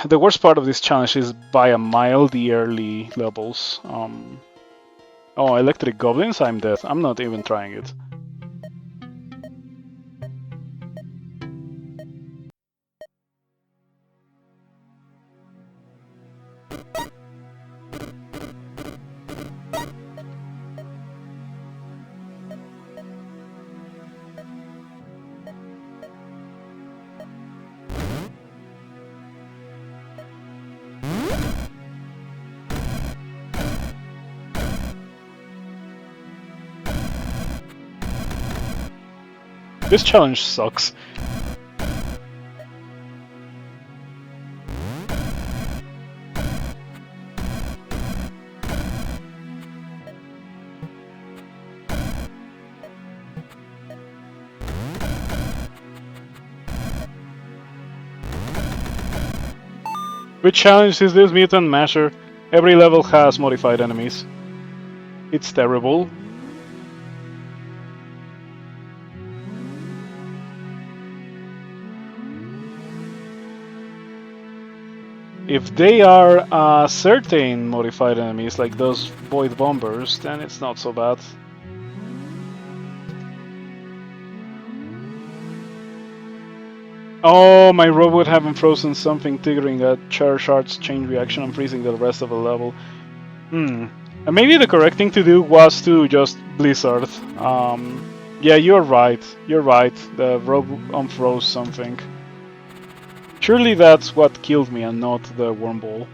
the worst part of this challenge is by a mile the early levels. Oh, electric goblins? I'm dead. I'm not even trying it. This challenge sucks. Which challenge is this, Mutant Masher? Every level has modified enemies. It's terrible. If they are certain modified enemies, like those void bombers, then it's not so bad. Oh, my robot haven't frozen something triggering a char shards chain reaction. I'm freezing the rest of the level. And maybe the correct thing to do was to just blizzard. Yeah, you're right. You're right. The robot unfroze something. Surely that's what killed me and not the wormball.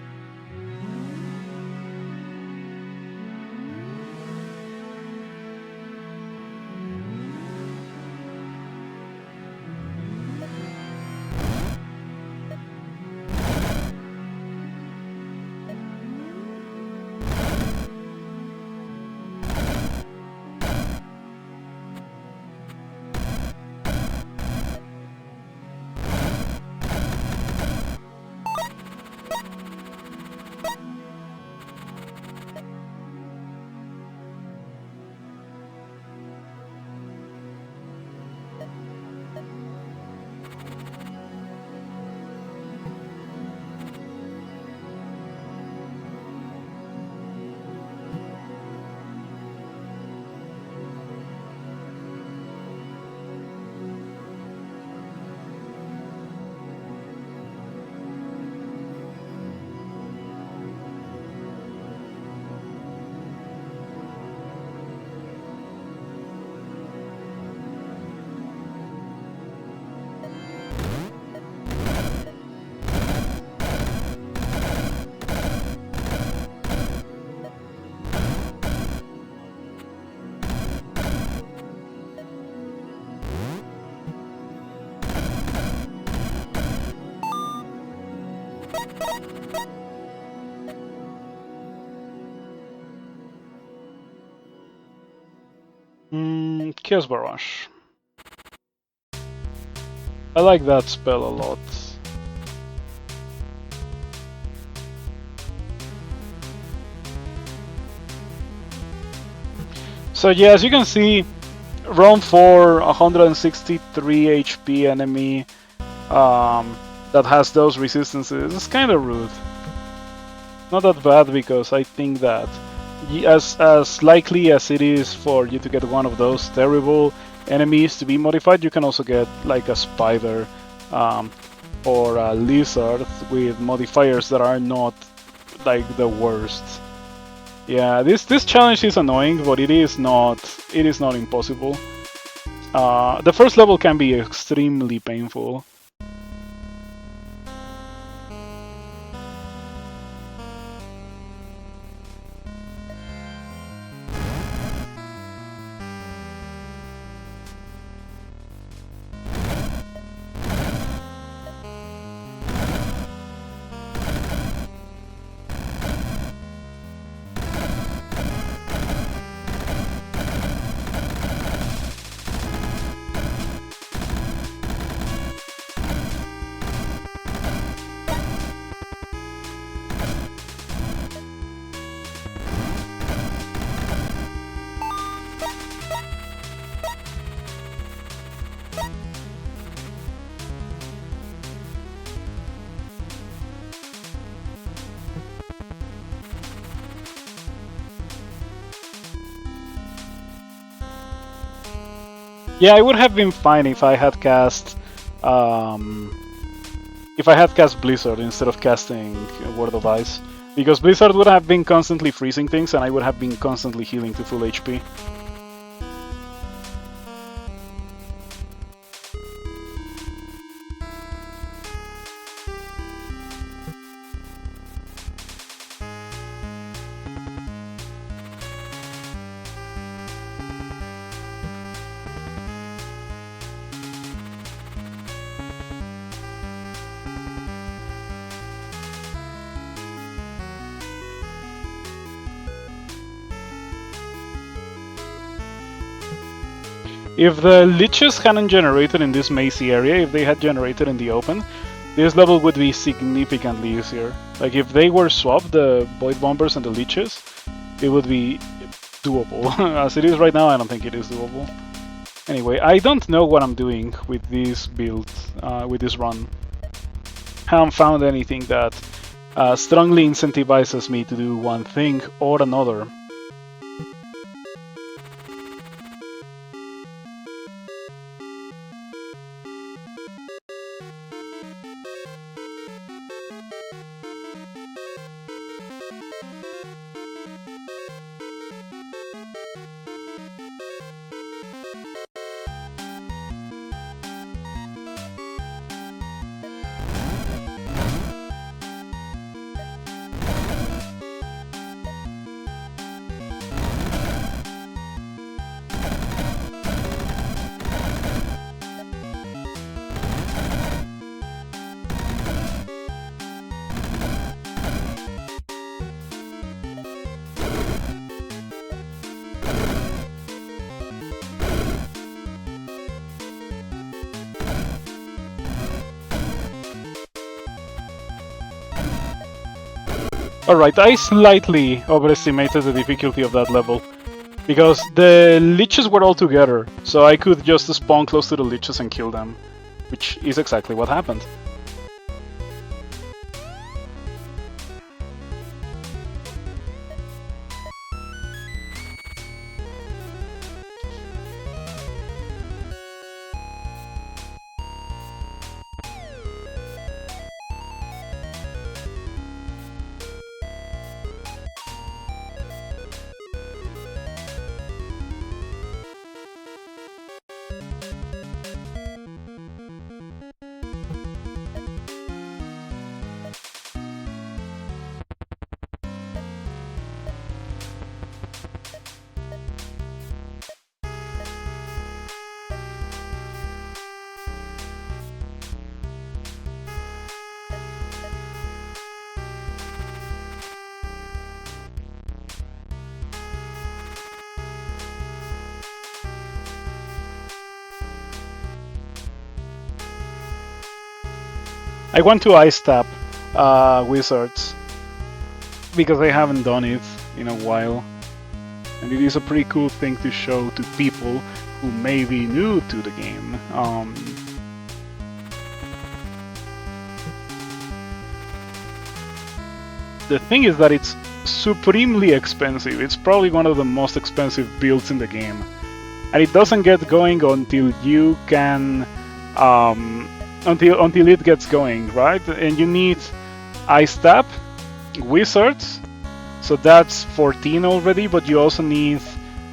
Chaos Barrage. I like that spell a lot. So yeah, as you can see, round 4, 163 HP enemy that has those resistances. It's kind of rude. Not that bad because I think that as likely as it is for you to get one of those terrible enemies to be modified, you can also get like a spider or a lizard with modifiers that are not like the worst. Yeah, this challenge is annoying, but it is not impossible. The first level can be extremely painful. Yeah, I would have been fine if I had cast Blizzard instead of casting Word of Ice, because Blizzard would have been constantly freezing things, and I would have been constantly healing to full HP. If the Liches hadn't generated in this mazy area, if they had generated in the open, this level would be significantly easier. Like, if they were swapped, the Void Bombers and the Liches, it would be doable. As it is right now, I don't think it is doable. Anyway, I don't know what I'm doing with this build, with this run. I haven't found anything that strongly incentivizes me to do one thing or another. Alright, I slightly overestimated the difficulty of that level, because the Liches were all together, so I could just spawn close to the Liches and kill them, which is exactly what happened. I want to ice tap wizards, because I haven't done it in a while, and it is a pretty cool thing to show to people who may be new to the game. The thing is that it's supremely expensive. It's probably one of the most expensive builds in the game, and it doesn't get going until you can until it gets going, right? And you need Ice Tap, Wizards, so that's 14 already, but you also need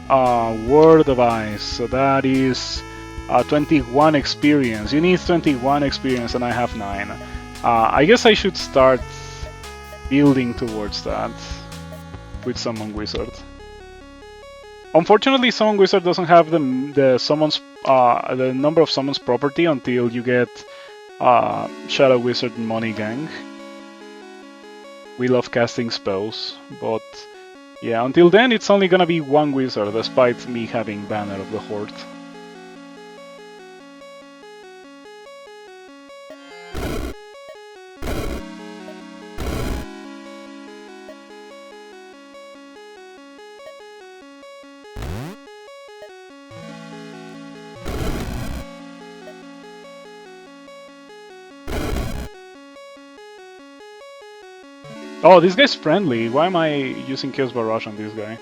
Word of Ice, so that is 21 experience. You need 21 experience, and I have 9. I guess I should start building towards that with Summon Wizard. Unfortunately, Summon Wizard doesn't have the summons, the number of summons property until you get Shadow Wizard and Money Gang. We love casting spells, but yeah, until then it's only gonna be one wizard, despite me having Banner of the Horde. Oh, this guy's friendly. Why am I using Chaos Barrage on this guy?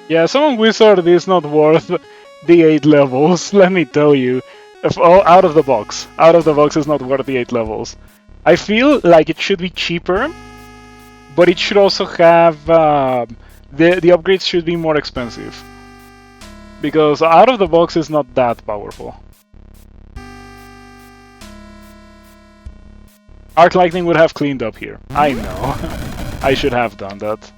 Yeah, Summon Wizard is not worth the 8 levels, let me tell you. Out of the box. Out of the box is not worth the 8 levels. I feel like it should be cheaper, but it should also have... the upgrades should be more expensive. Because out of the box is not that powerful. Arc Lightning would have cleaned up here. I know. I should have done that.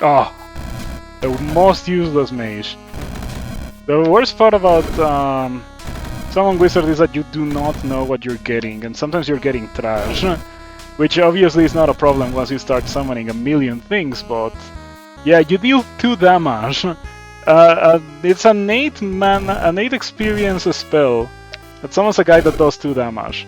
Oh, the most useless mage. The worst part about Summon Wizard is that you do not know what you're getting, and sometimes you're getting trash. Which obviously is not a problem once you start summoning a million things, but yeah, you deal 2 damage. It's an 8 experience spell. It summons a guy that does 2 damage.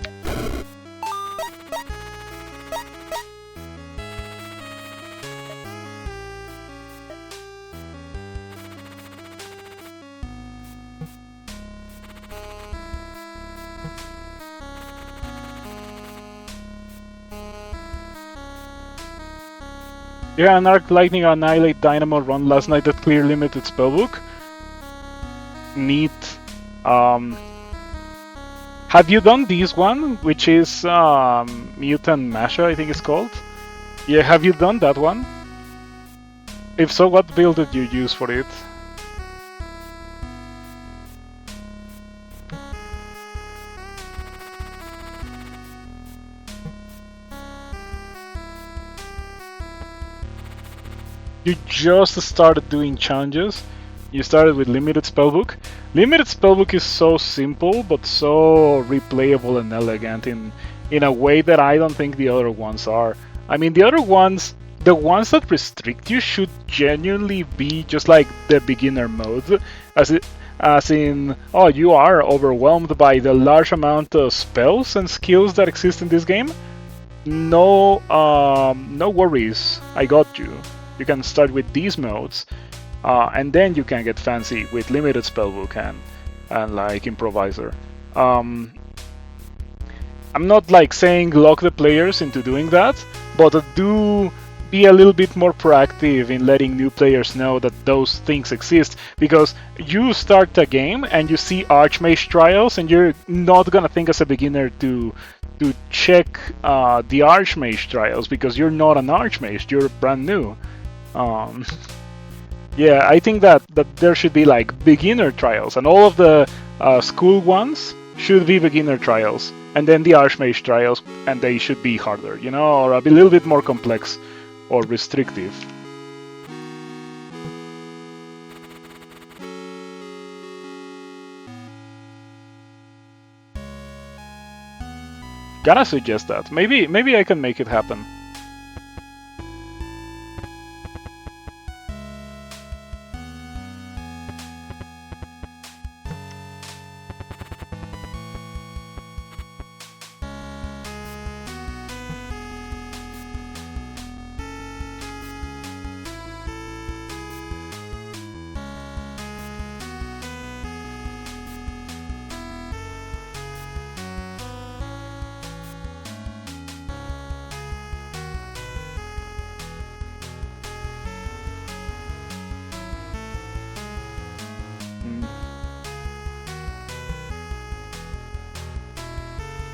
Yeah, an Arc Lightning Annihilate Dynamo run last night that clear limited spellbook. Neat. Have you done this one, which is Mutant Masha, I think it's called? Yeah, have you done that one? If so, what build did you use for it? You just started doing challenges. You started with limited spellbook. Limited spellbook is so simple, but so replayable and elegant in a way that I don't think the other ones are. I mean, the other ones, the ones that restrict you, should genuinely be just like the beginner mode, as in, oh, you are overwhelmed by the large amount of spells and skills that exist in this game. No, no worries. I got you. You can start with these modes, and then you can get fancy with limited spellbook and like improviser. I'm not like saying lock the players into doing that, but do be a little bit more proactive in letting new players know that those things exist, because you start a game and you see Archmage trials and you're not gonna think as a beginner to check the Archmage trials because you're not an Archmage, you're brand new. Yeah, I think that there should be like beginner trials, and all of the school ones should be beginner trials, and then the Archmage trials, and they should be harder, you know, or a little bit more complex or restrictive. Gotta suggest that. Maybe I can make it happen.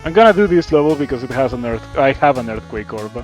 I'm gonna do this level because it has I have an earthquake orb.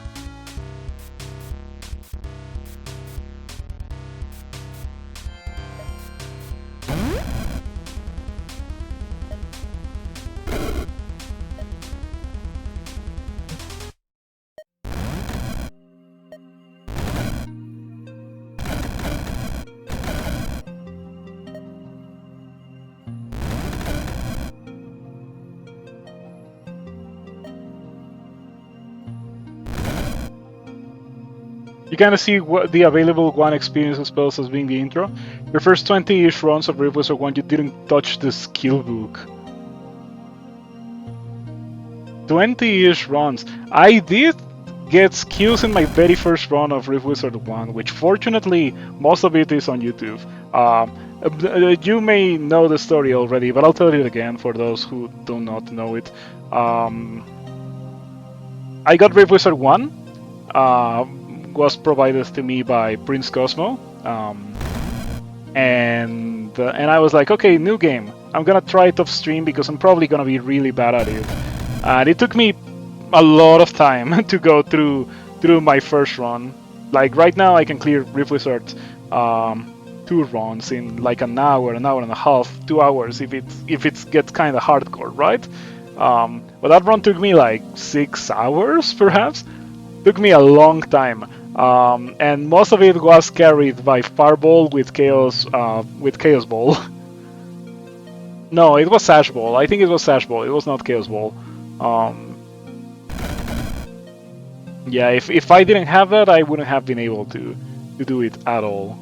You kind of see what the available one experience spells as being the intro. Your first 20-ish runs of Rift Wizard 1, you didn't touch the skill book. 20-ish runs. I did get skills in my very first run of Rift Wizard 1, which fortunately most of it is on YouTube. You may know the story already, but I'll tell it again for those who do not know it. I got Rift Wizard 1, was provided to me by Prince Cosmo, and I was like, okay, new game. I'm gonna try it off stream because I'm probably gonna be really bad at it. And it took me a lot of time to go through my first run. Like right now, I can clear Rift Wizard 2 runs in like an hour and a half, 2 hours if it gets kind of hardcore, right? But that run took me like 6 hours, perhaps. Took me a long time, and most of it was carried by Fireball with Chaos Ball. No, it was Sash Ball. I think it was Sash Ball. It was not Chaos Ball. Yeah, if I didn't have that, I wouldn't have been able to do it at all.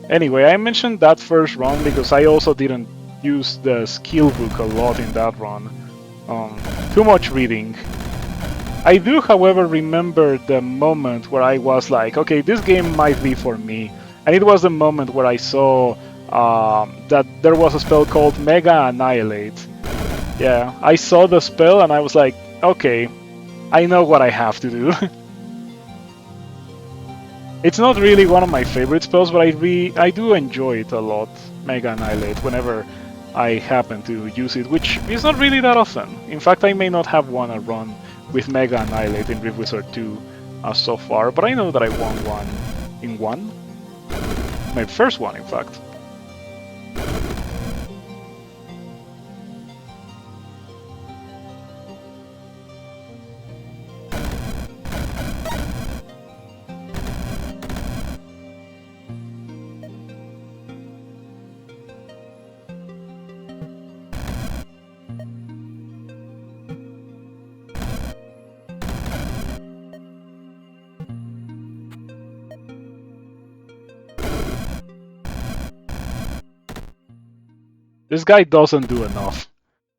Anyway, I mentioned that first run because I also didn't use the skill book a lot in that run. Too much reading. I do, however, remember the moment where I was like, okay, this game might be for me. And it was the moment where I saw that there was a spell called Mega Annihilate. Yeah, I saw the spell and I was like, okay, I know what I have to do. It's not really one of my favorite spells, but I do enjoy it a lot, Mega Annihilate, whenever I happen to use it, which is not really that often. In fact, I may not have won a run with Mega Annihilate in Rift Wizard 2 so far, but I know that I won one in one. My first one, in fact. This guy doesn't do enough.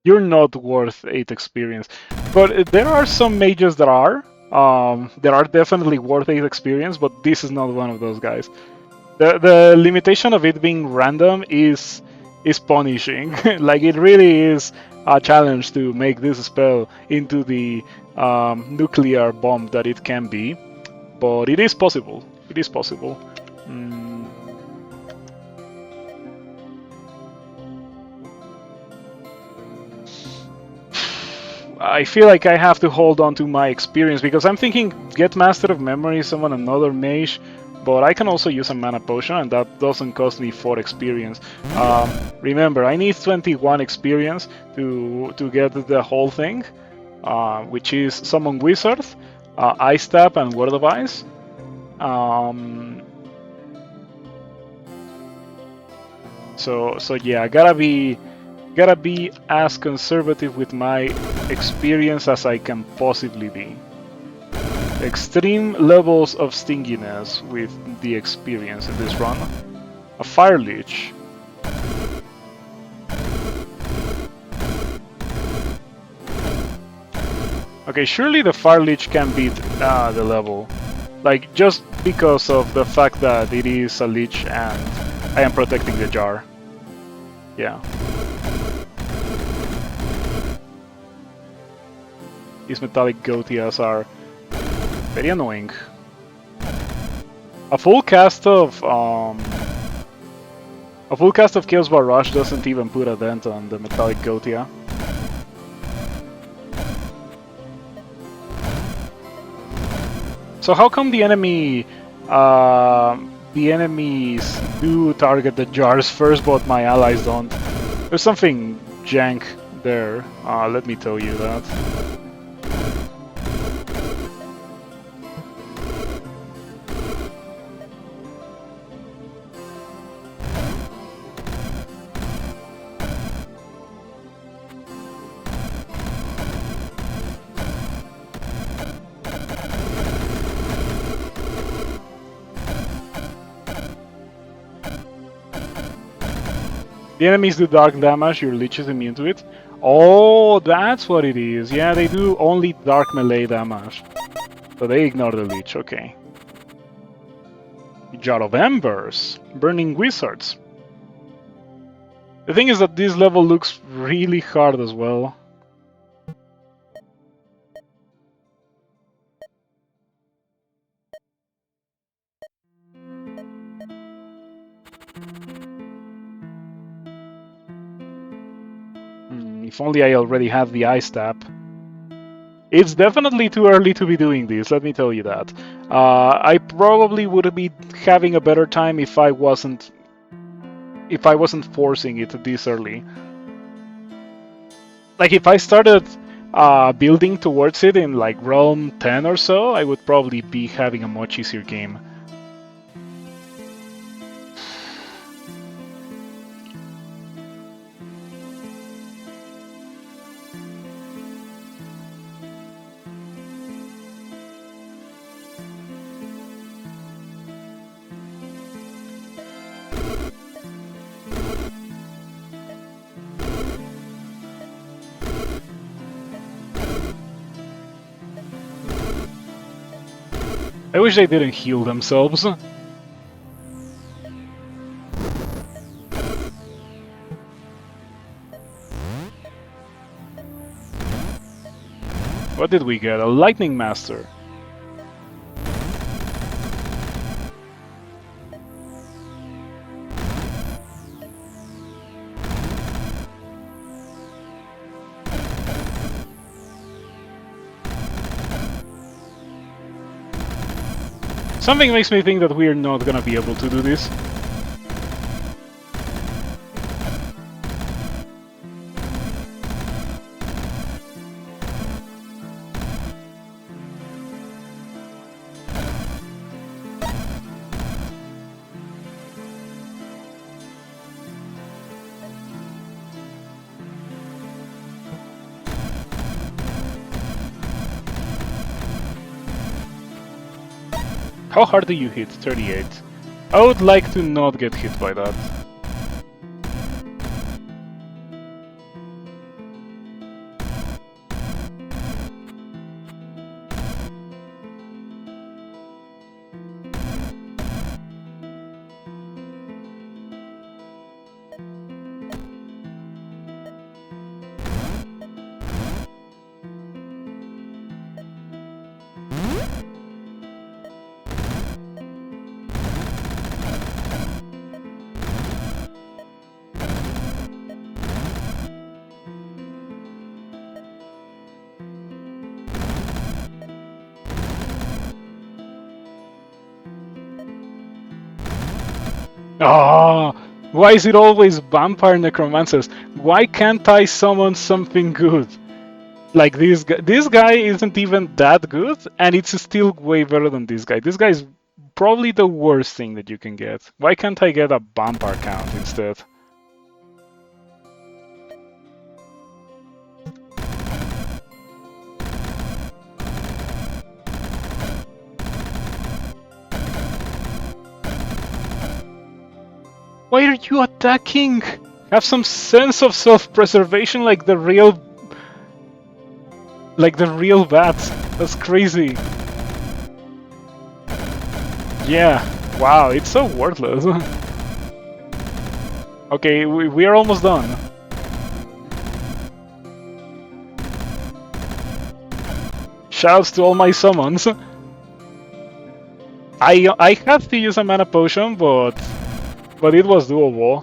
You're not worth 8 experience. But there are some mages that are. There are definitely worth 8 experience, but this is not one of those guys. The limitation of it being random is punishing. Like, it really is a challenge to make this spell into the nuclear bomb that it can be. But it is possible. It is possible. I feel like I have to hold on to my experience because I'm thinking get Master of Memory, summon another mage, but I can also use a mana potion and that doesn't cost me 4 experience. Remember, I need 21 experience to get the whole thing, which is Summon Wizard, Ice Tap, and Word of Ice. So yeah, I gotta be as conservative with my experience as I can possibly be. Extreme levels of stinginess with the experience in this run. A Fire Leech. Okay, surely the Fire Leech can beat the level. Like, just because of the fact that it is a leech and I am protecting the jar. Yeah. These metallic goatias are very annoying. A full cast of Chaos Barrage doesn't even put a dent on the metallic goatia. So how come the enemies do target the jars first, but my allies don't? There's something jank there. Let me tell you that. The enemies do dark damage, your Lich is immune to it. Oh, that's what it is. Yeah, they do only dark melee damage. So they ignore the Lich, okay. Jar of Embers, Burning Wizards. The thing is that this level looks really hard as well. If only I already had the Ice Tap. It's definitely too early to be doing this, let me tell you that. I probably would be having a better time if I wasn't forcing it this early. Like if I started building towards it in like Realm 10 or so, I would probably be having a much easier game. I wish they didn't heal themselves. What did we get? A Lightning Master. Something makes me think that we're not gonna be able to do this. How hard do you hit? 38. I would like to not get hit by that. Ah, why is it always vampire necromancers? Why can't I summon something good? Like this guy. This guy isn't even that good, and it's still way better than this guy. This guy is probably the worst thing that you can get. Why can't I get a vampire count instead? Why are you attacking? Have some sense of self-preservation like the real bats. That's crazy. Yeah. Wow, it's so worthless. Okay, we are almost done. Shouts to all my summons. I had to use a mana potion, but it was doable.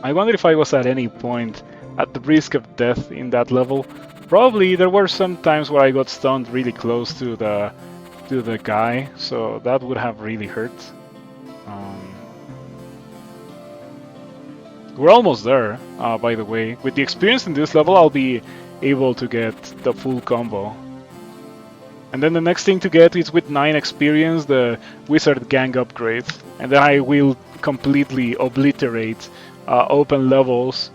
I wonder if I was at any point at the risk of death in that level. Probably there were some times where I got stunned really close to the guy, so that would have really hurt. We're almost there, by the way. With the experience in this level, I'll be able to get the full combo. And then the next thing to get is with 9 experience, the Wizard Gang upgrade. And then I will completely obliterate open levels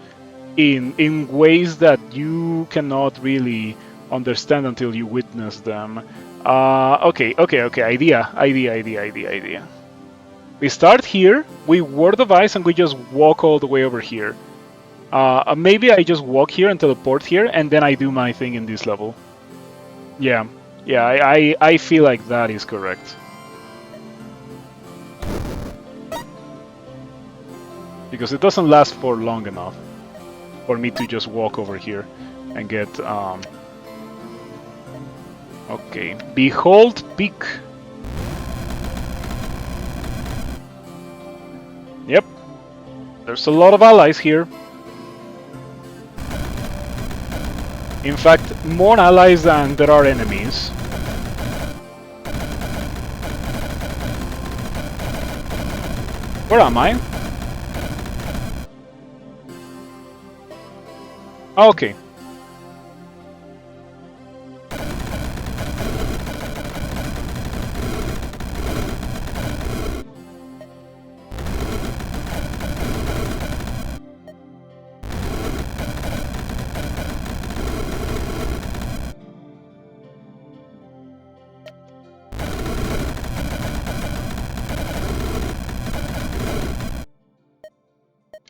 in ways that you cannot really understand until you witness them. Okay. Idea. We start here, we ward the Vice, and we just walk all the way over here. Maybe I just walk here and teleport here, and then I do my thing in this level. Yeah, I feel like that is correct. Because it doesn't last for long enough for me to just walk over here and get... Okay, Behold Peak. Yep, there's a lot of allies here. In fact, more allies than there are enemies. Where am I? Okay.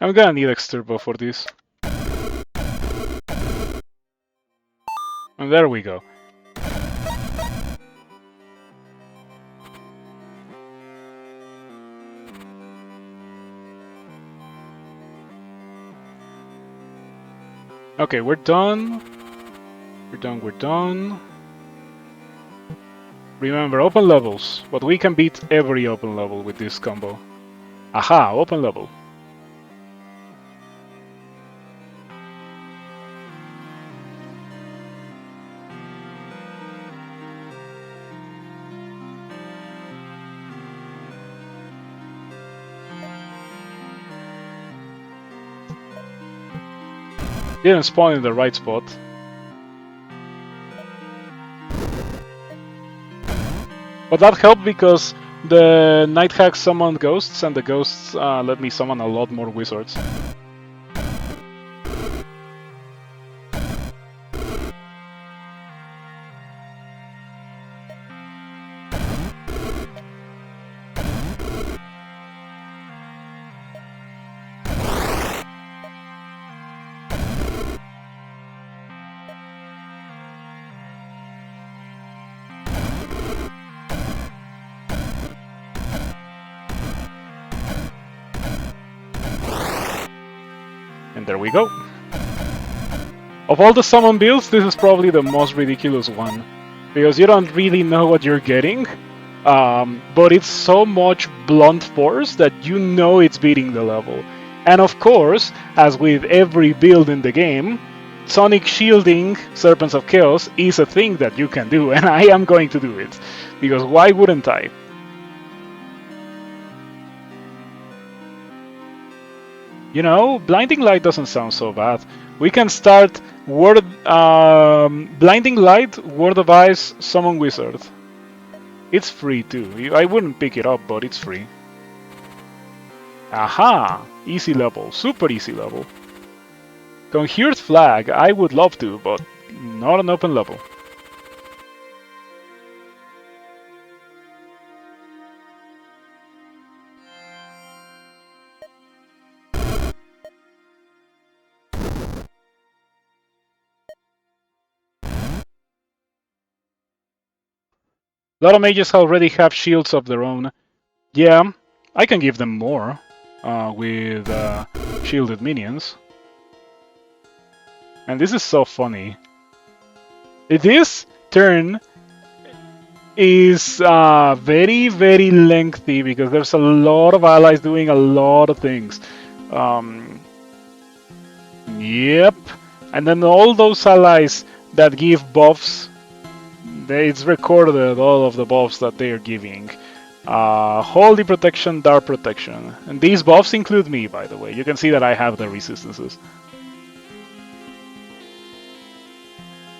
I'm gonna need Exturbo for this. And there we go. Okay, we're done. We're done. Remember, open levels. But we can beat every open level with this combo. Aha, open level. Didn't spawn in the right spot. But that helped because the Night Hack summoned ghosts, and the ghosts let me summon a lot more wizards. And there we go. Of all the summon builds, this is probably the most ridiculous one. Because you don't really know what you're getting, but it's so much blunt force that you know it's beating the level. And of course, as with every build in the game, Sonic shielding Serpents of Chaos is a thing that you can do, and I am going to do it. Because why wouldn't I? You know, Blinding Light doesn't sound so bad. We can start Blinding Light, Word of Ice, Summon Wizard. It's free too. I wouldn't pick it up, but it's free. Aha! Easy level, super easy level. Conjured Flag, I would love to, but not an open level. A lot of mages already have shields of their own. Yeah, I can give them more with shielded minions. And this is so funny. This turn is very, very lengthy because there's a lot of allies doing a lot of things. Yep. And then all those allies that give buffs, it's recorded all of the buffs that they are giving. Holy Protection, Dark Protection. And these buffs include me, by the way. You can see that I have the resistances.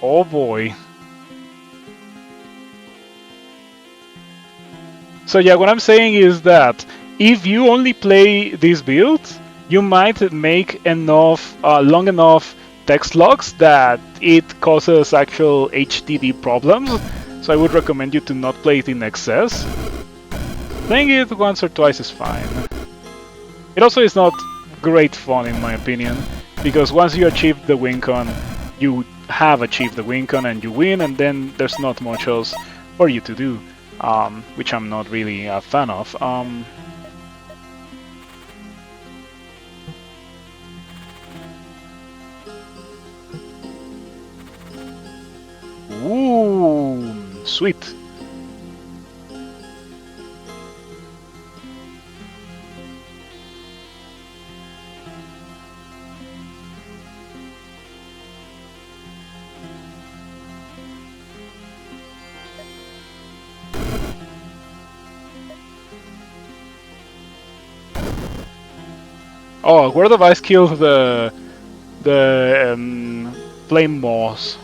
Oh boy. So yeah, what I'm saying is that if you only play this build, you might make enough, long enough text logs that it causes actual HDD problems. So I would recommend you to not play it in excess. Playing it once or twice is fine. It also is not great fun in my opinion, because once you achieve the win con, you have achieved the win con and you win, and then there's not much else for you to do, which I'm not really a fan of. Ooh, sweet. Oh, where the Vice killed the flame moss.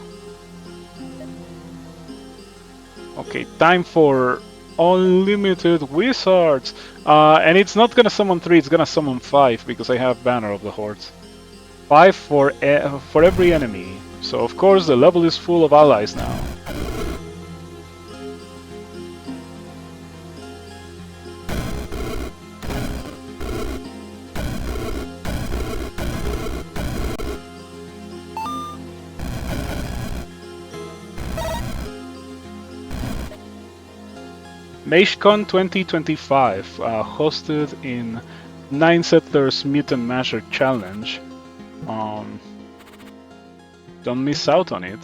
Okay, time for unlimited wizards. And it's not gonna summon 3, it's gonna summon 5 because I have Banner of the Hordes. 5 for every enemy. So of course the level is full of allies now. MageCon 2025, hosted in 9 Settlers Mutant Masher Challenge. Don't miss out on it.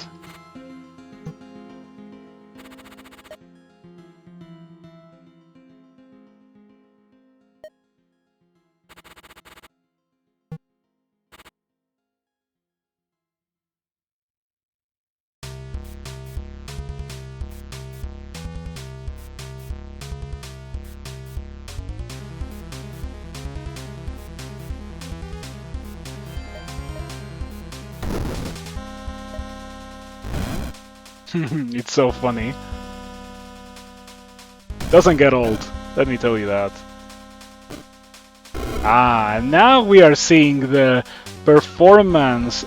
It's so funny. Doesn't get old, let me tell you that. Ah, now we are seeing the performance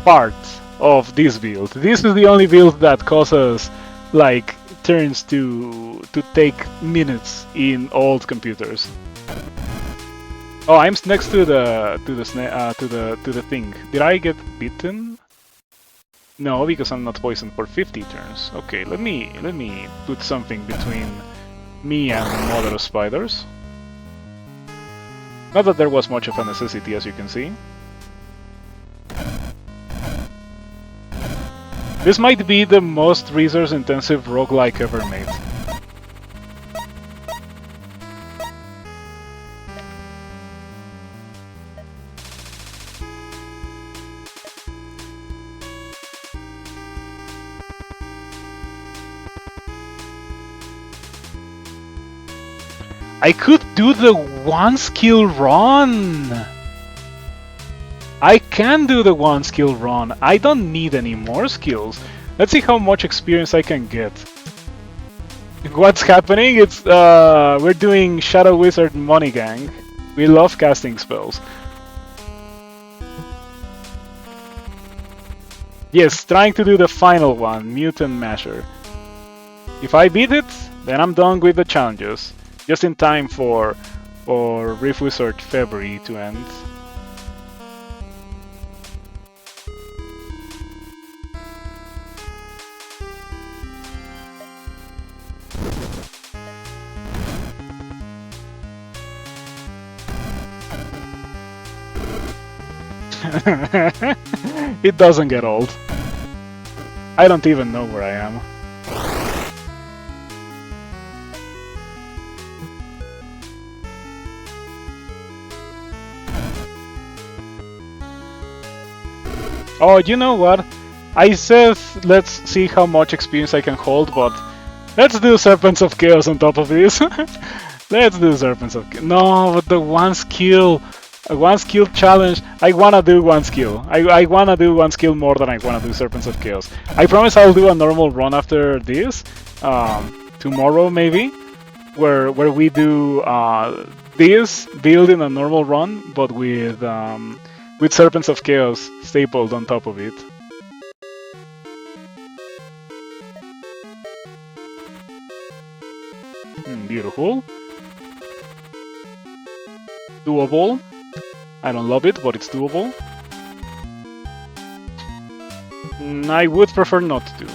part of this build. This is the only build that causes like turns to take minutes in old computers. Oh, I'm next to the thing. Did I get bitten? No, because I'm not poisoned for 50 turns. Okay, let me put something between me and the mother of spiders. Not that there was much of a necessity, as you can see. This might be the most resource-intensive roguelike ever made. I could do the one skill run! I can do the one skill run. I don't need any more skills. Let's see how much experience I can get. What's happening? It's we're doing Shadow Wizard Money Gang. We love casting spells. Yes, trying to do the final one, Mutant Masher. If I beat it, then I'm done with the challenges. Just in time for Rift Wizard February to end. It doesn't get old. I don't even know where I am. Oh, you know what? I said let's see how much experience I can hold, but let's do Serpents of Chaos on top of this. Let's do Serpents of Chaos. No, but the one skill challenge. I wanna do one skill. I wanna do one skill more than I wanna do Serpents of Chaos. I promise I'll do a normal run after this, tomorrow maybe, where we do this build in a normal run, but with Serpents of Chaos stapled on top of it. Beautiful. Doable. I don't love it, but it's doable. I would prefer not to.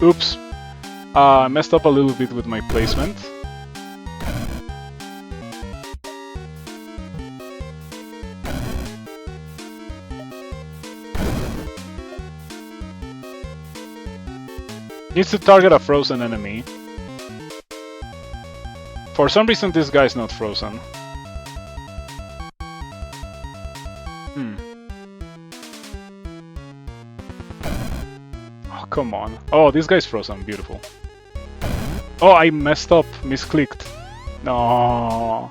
Oops. I messed up a little bit with my placement. Needs to target a frozen enemy. For some reason this guy's not frozen. Oh, come on. Oh, this guy's frozen. Beautiful. Oh, I messed up. Misclicked. No.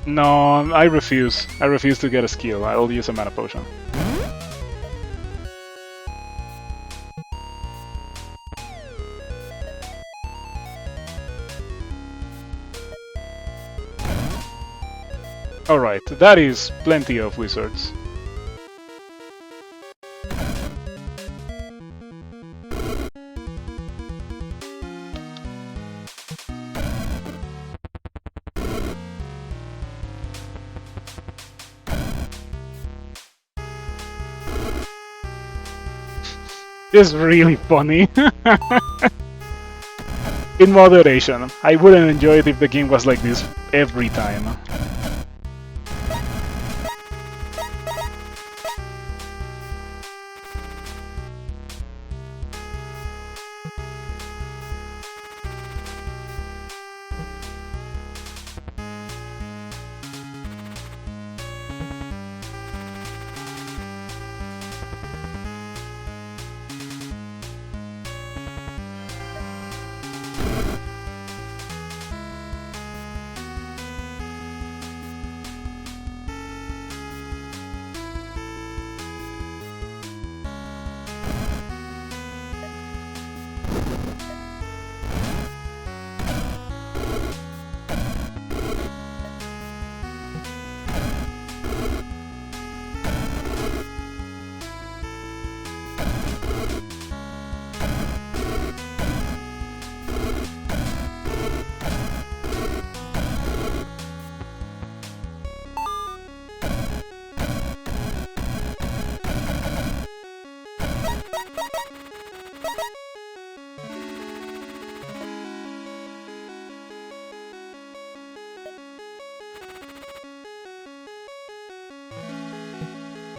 No, I refuse. I refuse to get a skill. I'll use a mana potion. Alright, that is plenty of wizards. It's really funny. In moderation. I wouldn't enjoy it if the game was like this every time.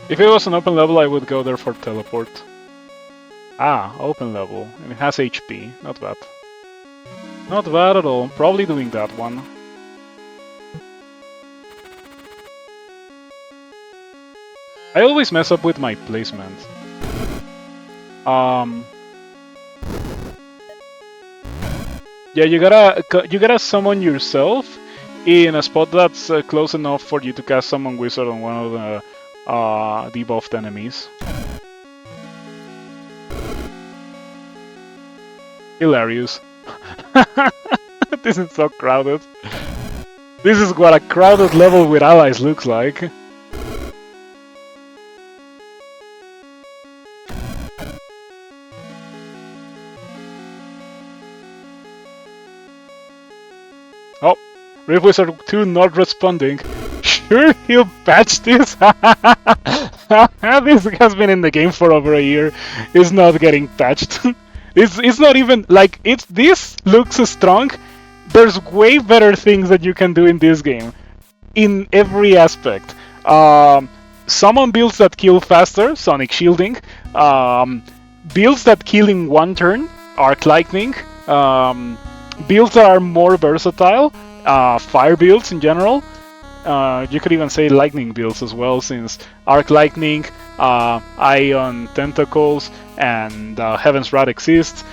If it was an open level, I would go there for teleport. Ah, open level. And it has HP. Not bad. Not bad at all. Probably doing that one. I always mess up with my placement. Yeah, you gotta summon yourself in a spot that's close enough for you to cast Summon Wizard on one of the debuffed enemies. Hilarious. This is so crowded. This is what a crowded level with allies looks like. Oh, Rift Wizard 2 not responding. Sure, he'll patch this. This has been in the game for over a year. It's not getting patched. It's not even like this looks strong. There's way better things that you can do in this game, in every aspect. Summon builds that kill faster, Sonic Shielding. Builds that kill in one turn, Arc Lightning. Builds that are more versatile, fire builds in general. You could even say lightning builds as well, since Arc Lightning, Ion Tentacles, and Heaven's Wrath exists.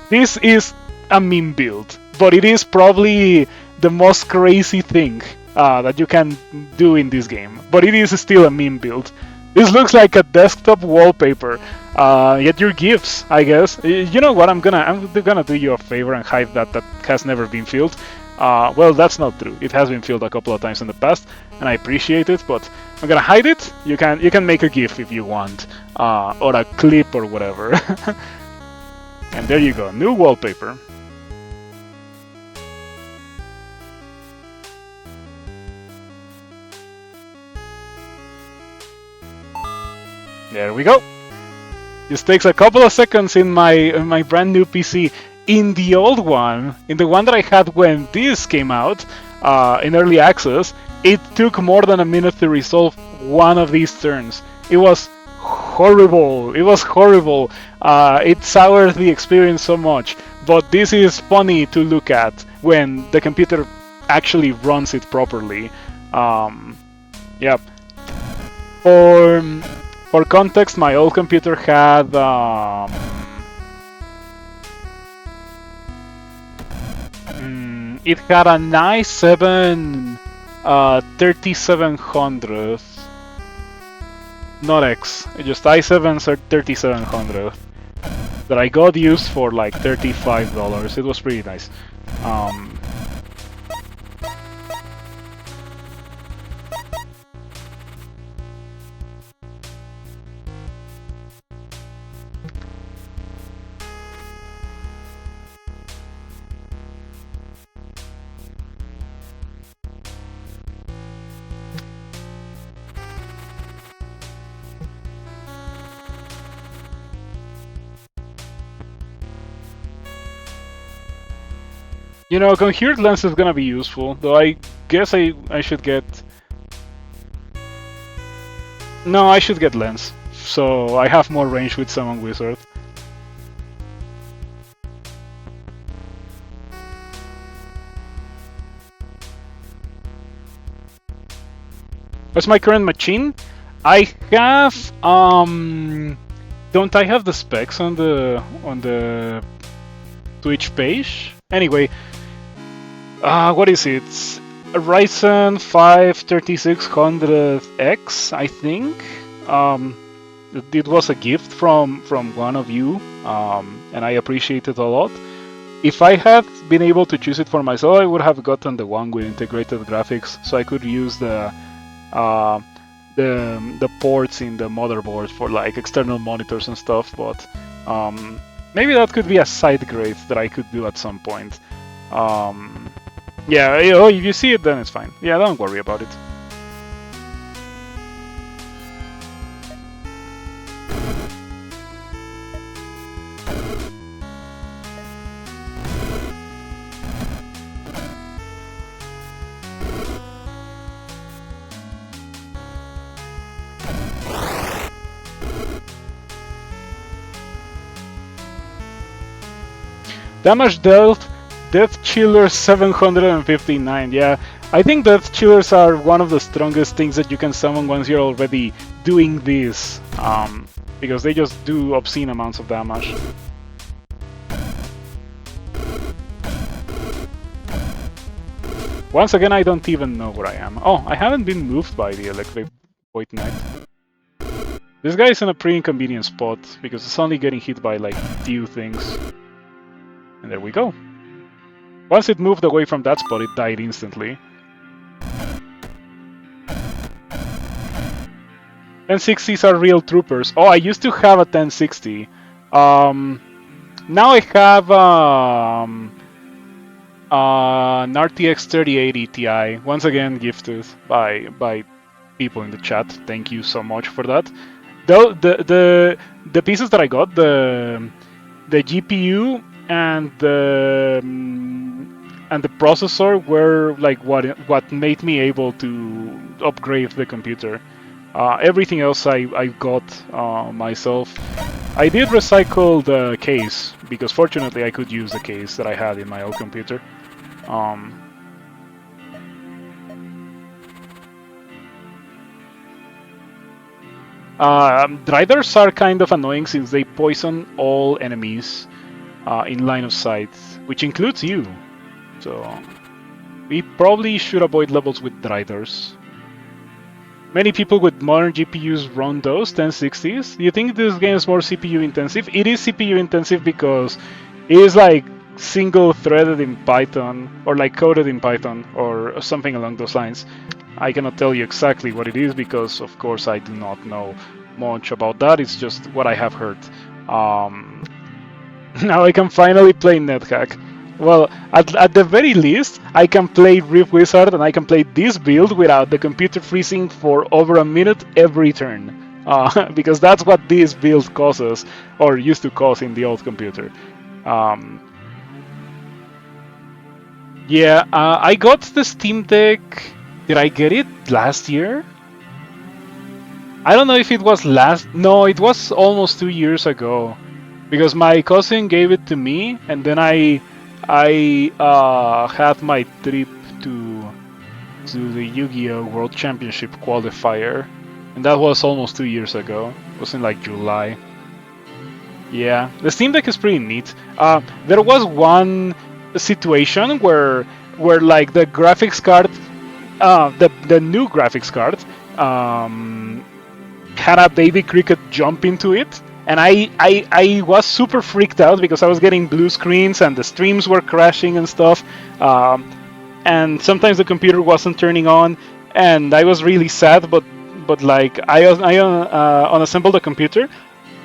This is a meme build, but it is probably the most crazy thing that you can do in this game. But it is still a meme build. This looks like a desktop wallpaper. Yet your gifts, I guess. You know what? I'm gonna do you a favor and hide that has never been filled. Well, that's not true. It has been filled a couple of times in the past, and I appreciate it. But I'm gonna hide it. You can make a GIF if you want, or a clip or whatever. And there you go, new wallpaper. There we go. This takes a couple of seconds in my brand new PC. In the old one, in the one that I had when this came out in early access, it took more than a minute to resolve one of these turns. It was horrible. It was horrible. It soured the experience so much. But this is funny to look at when the computer actually runs it properly. Yeah. For context, my old computer had it had an i7 3700, not X, just i7 3700 that I got used for like $35. It was pretty nice. You know, coherent lens is gonna be useful, though I guess I should get... No, I should get lens, so I have more range with Summon Wizard. What's my current machine? I have... Don't I have the specs on the Twitch page? Anyway, what is it? A Ryzen 5 3600X, I think. It was a gift from one of you, and I appreciate it a lot. If I had been able to choose it for myself, I would have gotten the one with integrated graphics, so I could use the ports in the motherboard for like external monitors and stuff. But maybe that could be a side grade that I could do at some point. Yeah, if you see it, then it's fine. Yeah, don't worry about it. Damage dealt, Death Chiller 759. Yeah, I think Death Chillers are one of the strongest things that you can summon once you're already doing this, because they just do obscene amounts of damage. Once again, I don't even know where I am. Oh, I haven't been moved by the Electric Void Knight. This guy is in a pretty inconvenient spot, because it's only getting hit by like few things. And there we go. Once it moved away from that spot, it died instantly. 1060s are real troopers. Oh, I used to have a 1060. Now I have an RTX 3080 Ti. Once again, gifted by people in the chat. Thank you so much for that. Though the pieces that I got, the GPU and the processor were like what made me able to upgrade the computer. Everything else I got myself. I did recycle the case because fortunately I could use the case that I had in my old computer. Driders are kind of annoying since they poison all enemies in line of sight, which includes you. So we probably should avoid levels with Driders. Many people with modern GPUs run those 1060s. Do you think this game is more CPU intensive? It is CPU intensive because it is like single-threaded in Python or like coded in Python or something along those lines. I cannot tell you exactly what it is because, of course, I do not know much about that. It's just what I have heard. Um, Now I can finally play NetHack. Well, at the very least, I can play Rift Wizard and I can play this build without the computer freezing for over a minute every turn. Because that's what this build causes, or used to cause in the old computer. Um, yeah, I got the Steam Deck. Did I get it last year? I don't know if it was last. No, it was almost 2 years ago, because my cousin gave it to me, and then I had my trip to the Yu-Gi-Oh! World Championship qualifier, and that was almost 2 years ago. It was in like July. Yeah, the Steam Deck is pretty neat. There was one situation where like the graphics card, the new graphics card, had a baby cricket jump into it, and I was super freaked out because I was getting blue screens and the streams were crashing and stuff, and sometimes the computer wasn't turning on, and I was really sad. But like I unassembled the computer,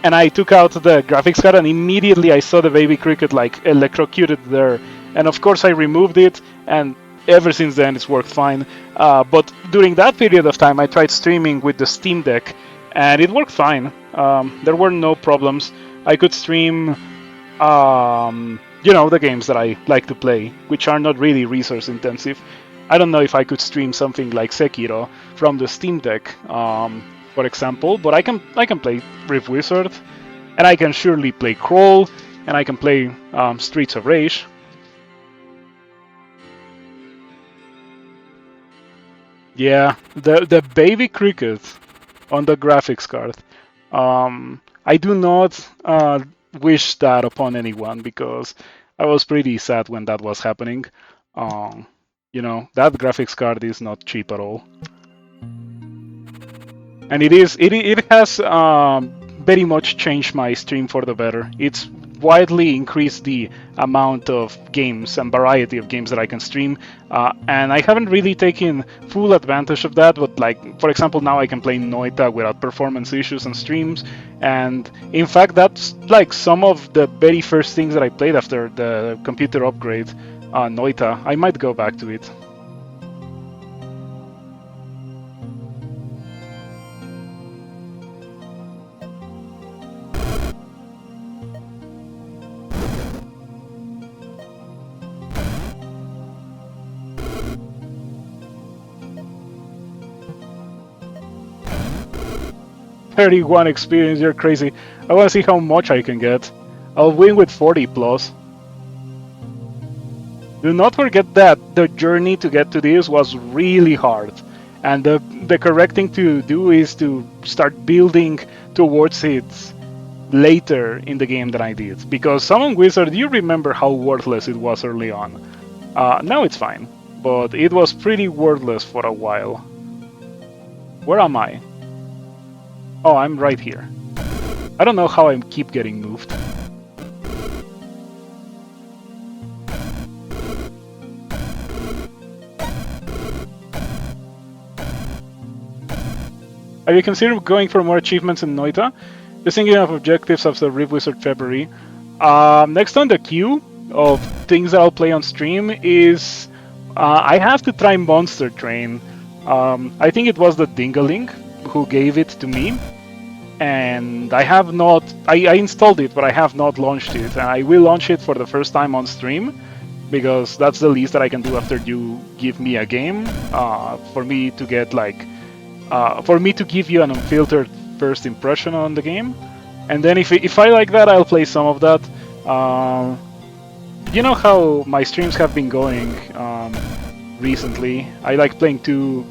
and I took out the graphics card, and immediately I saw the baby cricket like electrocuted there, and of course I removed it, and ever since then it's worked fine. But during that period of time, I tried streaming with the Steam Deck, and it worked fine. There were no problems. I could stream, the games that I like to play, which are not really resource intensive. I don't know if I could stream something like Sekiro from the Steam Deck, for example, but I can play Rift Wizard, and I can surely play Crawl, and I can play Streets of Rage. Yeah, the baby cricket on the graphics card. I do not wish that upon anyone because I was pretty sad when that was happening. Um, that graphics card is not cheap at all, and it has very much changed my stream for the better. It's widely increased the amount of games and variety of games that I can stream, and I haven't really taken full advantage of that. But like, for example, now I can play Noita without performance issues on streams, and in fact, that's like some of the very first things that I played after the computer upgrade. Noita, I might go back to it. 31 experience, you're crazy. I want to see how much I can get. I'll win with 40 plus. Do not forget that the journey to get to this was really hard. And the correct thing to do is to start building towards it later in the game than I did. Because Summon Wizard, you remember how worthless it was early on. Now it's fine, but it was pretty worthless for a while. Where am I? Oh, I'm right here. I don't know how I keep getting moved. Have you considered going for more achievements in Noita? Just thinking of objectives after Rift Wizard February. Next on the queue of things that I'll play on stream is I have to try Monster Train. I think it was the Dingaling who gave it to me, and I have not. I installed it, but I have not launched it. And I will launch it for the first time on stream because that's the least that I can do after you give me a game. For me to get like. For me to give you an unfiltered first impression on the game, and then if I like that, I'll play some of that. You know how my streams have been going recently. I like playing two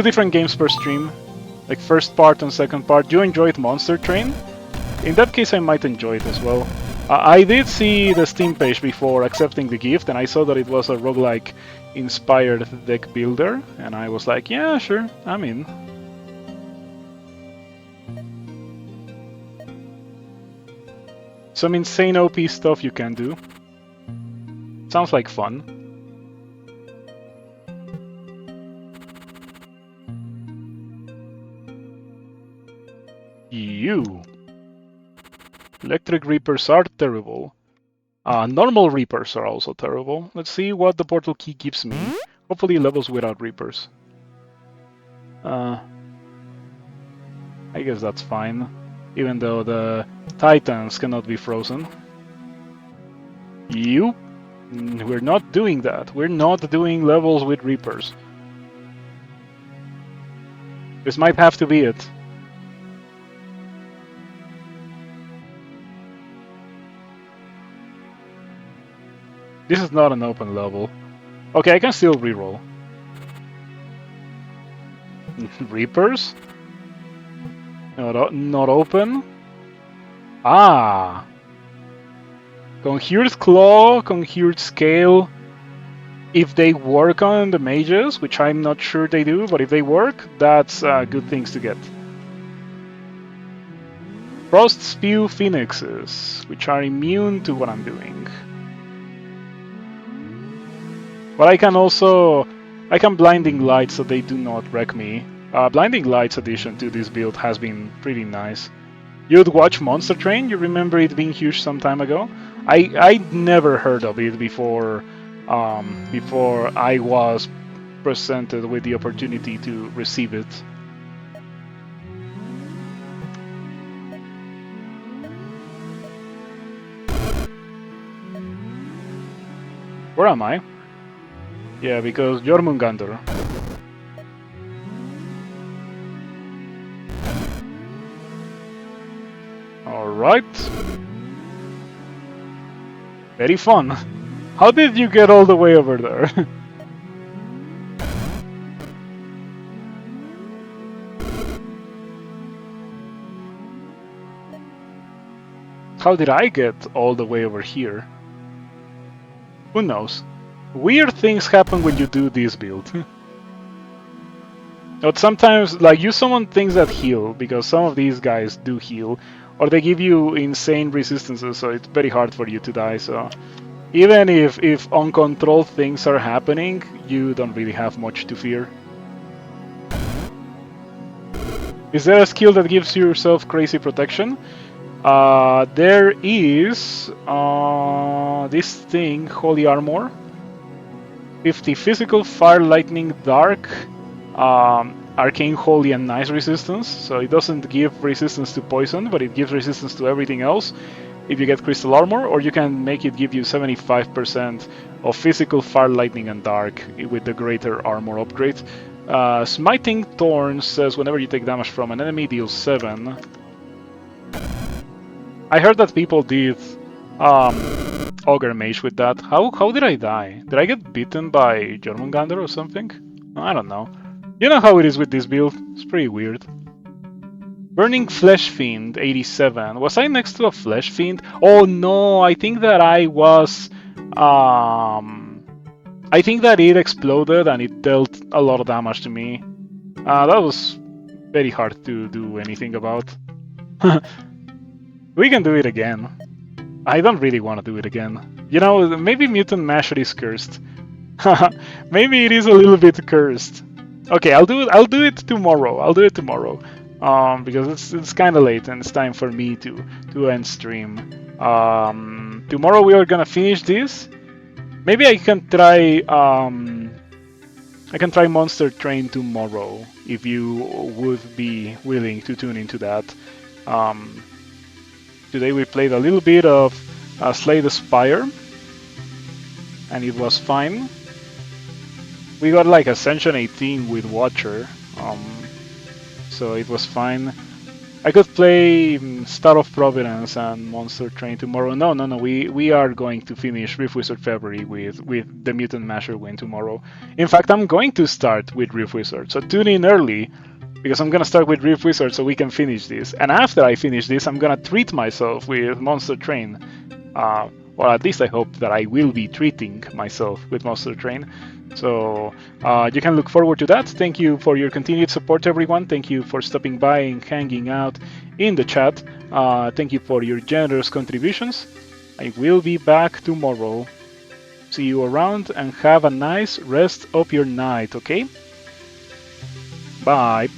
different games per stream, like first part and second part. You enjoyed Monster Train? In that case, I might enjoy it as well. I did see the Steam page before accepting the gift, and I saw that it was a roguelike inspired deck builder, and I was like, yeah, sure, I'm in. some insane OP stuff you can do. Sounds like fun. You. Electric Reapers are terrible. Normal Reapers are also terrible. Let's see what the portal key gives me. Hopefully levels without Reapers. I guess that's fine. Even though the Titans cannot be frozen. You? We're not doing that. We're not doing levels with Reapers. This might have to be it. This is not an open level. Okay, I can still reroll. Reapers? Not open? Ah! Conjured Claw, Conjured Scale. If they work on the mages, which I'm not sure they do, but if they work, that's good things to get. Frost Spew Phoenixes, which are immune to what I'm doing. But I can Blinding Light so they do not wreck me. Blinding Light's addition to this build has been pretty nice. You'd watch Monster Train, you remember it being huge some time ago? I'd never heard of it before I was presented with the opportunity to receive it. Where am I? Yeah, because Jormungandr. Alright. Very fun. How did you get all the way over there? How did I get all the way over here? Who knows? Weird things happen when you do this build. But sometimes, like, you summon things that heal, because some of these guys do heal, or they give you insane resistances, so it's very hard for you to die, so... Even if uncontrolled things are happening, you don't really have much to fear. Is there a skill that gives yourself crazy protection? There is this thing, Holy Armor. 50 physical, fire, lightning, dark, arcane, holy, and nice resistance. So it doesn't give resistance to poison, but it gives resistance to everything else if you get crystal armor, or you can make it give you 75% of physical, fire, lightning, and dark with the greater armor upgrade. Smiting Thorns says whenever you take damage from an enemy, deal 7. I heard that people did Ogre Mage with that. How did I die? Did I get beaten by Jormungandr or something? I don't know. You know how it is with this build. It's pretty weird. Burning Flesh Fiend 87. Was I next to a Flesh Fiend? Oh no, I think that I was... I think that it exploded and it dealt a lot of damage to me. That was very hard to do anything about. We can do it again. I don't really want to do it again. You know, maybe Mutant Masher is cursed. Maybe it is a little bit cursed. Okay, I'll do it tomorrow. I'll do it tomorrow. Because it's kind of late and it's time for me to end stream. Tomorrow we are gonna finish this. Maybe I can try Monster Train tomorrow if you would be willing to tune into that. Today we played a little bit of Slay the Spire, and it was fine. We got like Ascension 18 with Watcher, so it was fine. I could play Star of Providence and Monster Train tomorrow. No, we are going to finish Rift Wizard February with the Mutant Masher win tomorrow. In fact, I'm going to start with Rift Wizard, so tune in early. Because I'm gonna start with Rift Wizard so we can finish this. And after I finish this, I'm gonna treat myself with Monster Train. Or or at least I hope that I will be treating myself with Monster Train. So you can look forward to that. Thank you for your continued support, everyone. Thank you for stopping by and hanging out in the chat. Thank you for your generous contributions. I will be back tomorrow. See you around and have a nice rest of your night, okay? Bye.